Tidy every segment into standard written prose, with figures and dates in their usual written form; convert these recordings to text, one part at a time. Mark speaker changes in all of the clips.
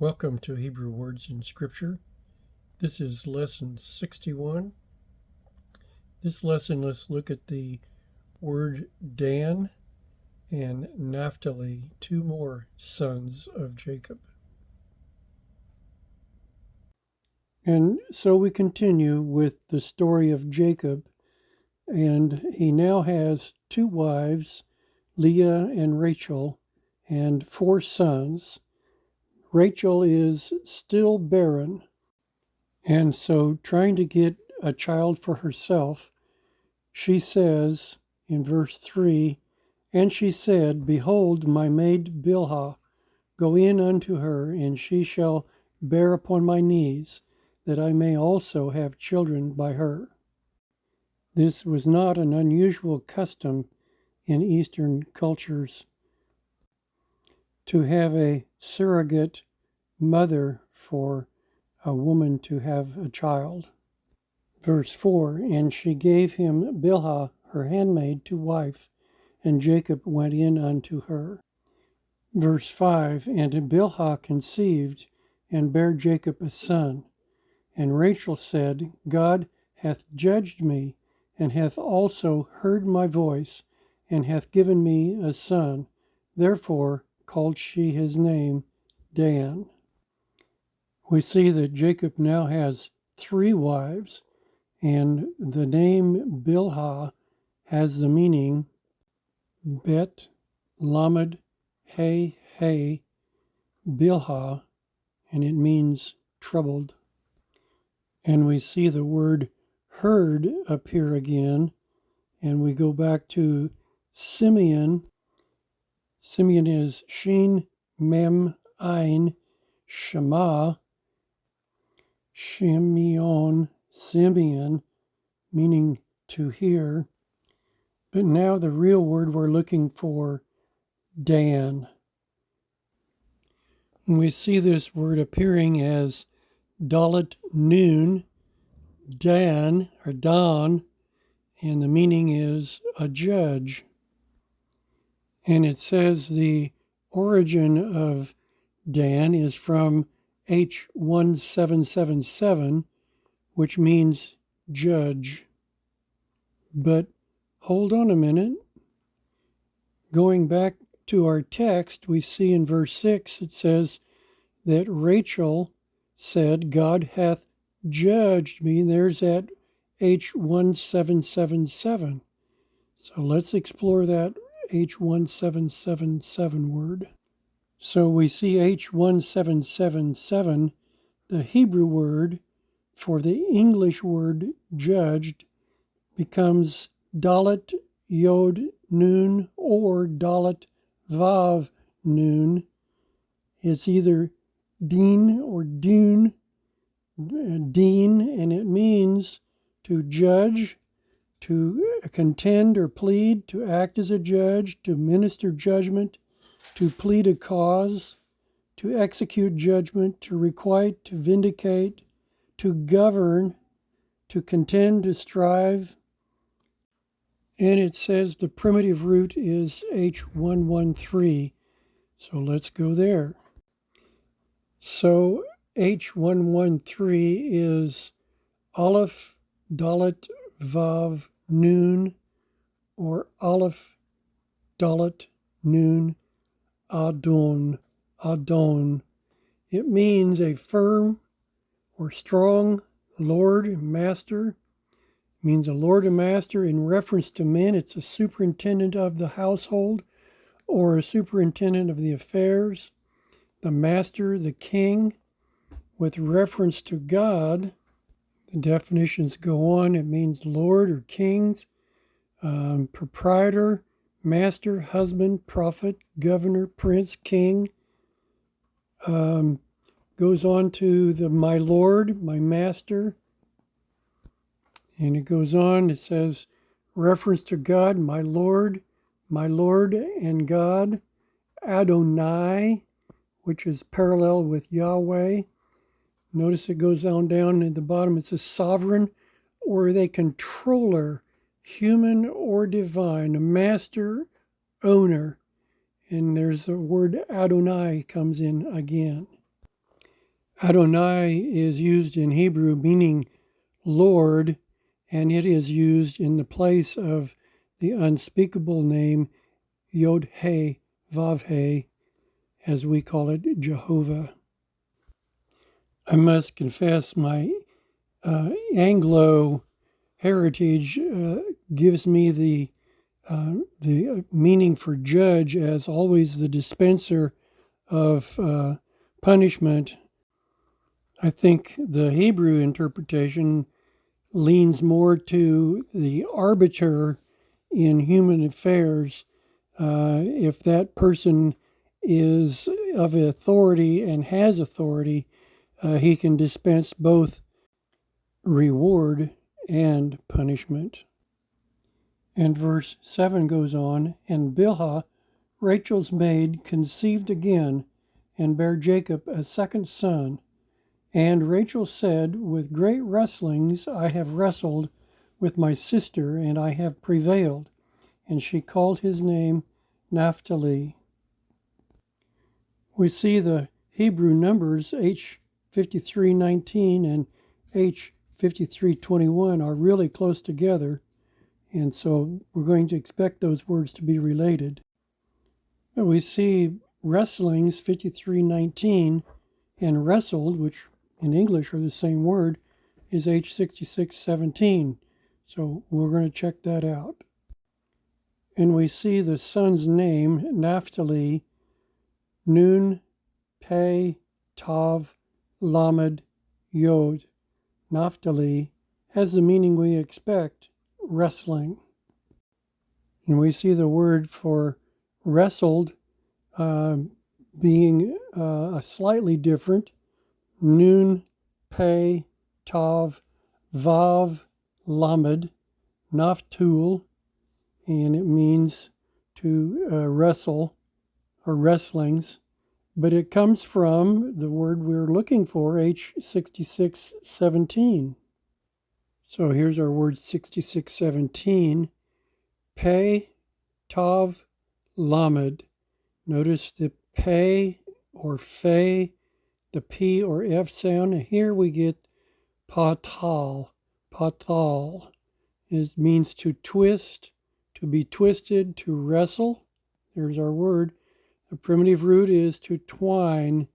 Speaker 1: Welcome to Hebrew Words in Scripture. This is lesson 61. This lesson, let's look at the word Dan and Naphtali, two more sons of Jacob. And so we continue with the story of Jacob, and he now has two wives, Leah and Rachel, and four sons. Rachel is still barren, and so trying to get a child for herself, she says in verse 3, "And she said, Behold, my maid Bilhah, go in unto her, and she shall bear upon my knees, that I may also have children by her." This was not an unusual custom in Eastern cultures to have a surrogate mother for a woman to have a child. Verse 4, "And she gave him Bilhah, her handmaid, to wife, and Jacob went in unto her." Verse 5, "And Bilhah conceived, and bare Jacob a son. And Rachel said, God hath judged me, and hath also heard my voice, and hath given me a son. Therefore called she his name Dan." We see that Jacob now has three wives, and the name Bilhah has the meaning Bet Lamed Hey Hey Bilhah, and it means troubled. And we see the word heard appear again, and we go back to Simeon. Simeon is Shin Mem Ein Shema. Shimeon, Simeon, meaning to hear. But now the real word we're looking for, Dan. And we see this word appearing as Dalet Nun, Dan, or Don, and the meaning is a judge. And it says the origin of Dan is from H1777, which means judge. But hold on a minute. Going back to our text, we see in verse 6, it says that Rachel said, God hath judged me. There's that H1777. So let's explore that H1777 word. So we see H1777, the Hebrew word for the English word judged, becomes Dalet Yod Nun or Dalet Vav Nun. It's either Din or Dun, Din, and it means to judge, to contend or plead, to act as a judge, to minister judgment, to plead a cause, to execute judgment, to requite, to vindicate, to govern, to contend, to strive. And it says the primitive root is H113. So let's go there. So H113 is Aleph, Dalet, Vav, Nun, or Aleph, Dalet, Nun, Adon, Adon. It means a firm or strong lord, master. It means a lord and master. In reference to men, it's a superintendent of the household or a superintendent of the affairs. The master, the king. With reference to God, the definitions go on. It means lord or kings, proprietor, master, husband, prophet, governor, prince, king. Goes on to the my lord, my master. And it goes on, it says, reference to God, my Lord and God, Adonai, which is parallel with Yahweh. Notice it goes on down at the bottom, it says sovereign or the controller, human or divine, a master, owner. And there's the word Adonai comes in again. Adonai is used in Hebrew meaning Lord, and it is used in the place of the unspeakable name Yod-He, Vav-He, as we call it, Jehovah. I must confess my Anglo heritage gives me the meaning for judge as always the dispenser of punishment. I think the Hebrew interpretation leans more to the arbiter in human affairs. If that person is of authority and has authority, he can dispense both reward and punishment. And verse 7 goes on, and Bilhah, Rachel's maid, conceived again and bare Jacob a second son. And Rachel said, with great wrestlings I have wrestled with my sister, and I have prevailed. And she called his name Naphtali. We see the Hebrew numbers H5319 and H5321 are really close together, and so we're going to expect those words to be related. But we see wrestlings 5319 and wrestled, which in English are the same word, is H6617. So we're going to check that out. And we see the son's name, Naphtali, Nun, Pe, Tav, Lamed, Yod. Naphtali has the meaning we expect, wrestling. And we see the word for wrestled being slightly different. Nun, Pe, Tav, Vav, Lamed, Naftul, and it means to wrestle or wrestlings, but it comes from the word we're looking for, H6617. So here's our word 6617, Pe, Tav, Lamed. Notice the Pe or Fe, the P or F sound, and here we get Patal. Patal means to twist, to be twisted, to wrestle. There's our word. The primitive root is to twine,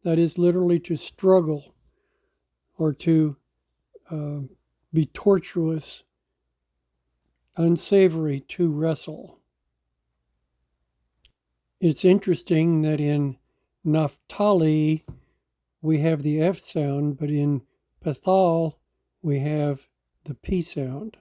Speaker 1: that is literally to struggle or to be tortuous, unsavory, to wrestle. It's interesting that in Naphtali we have the F sound, but in Pathal we have the P sound.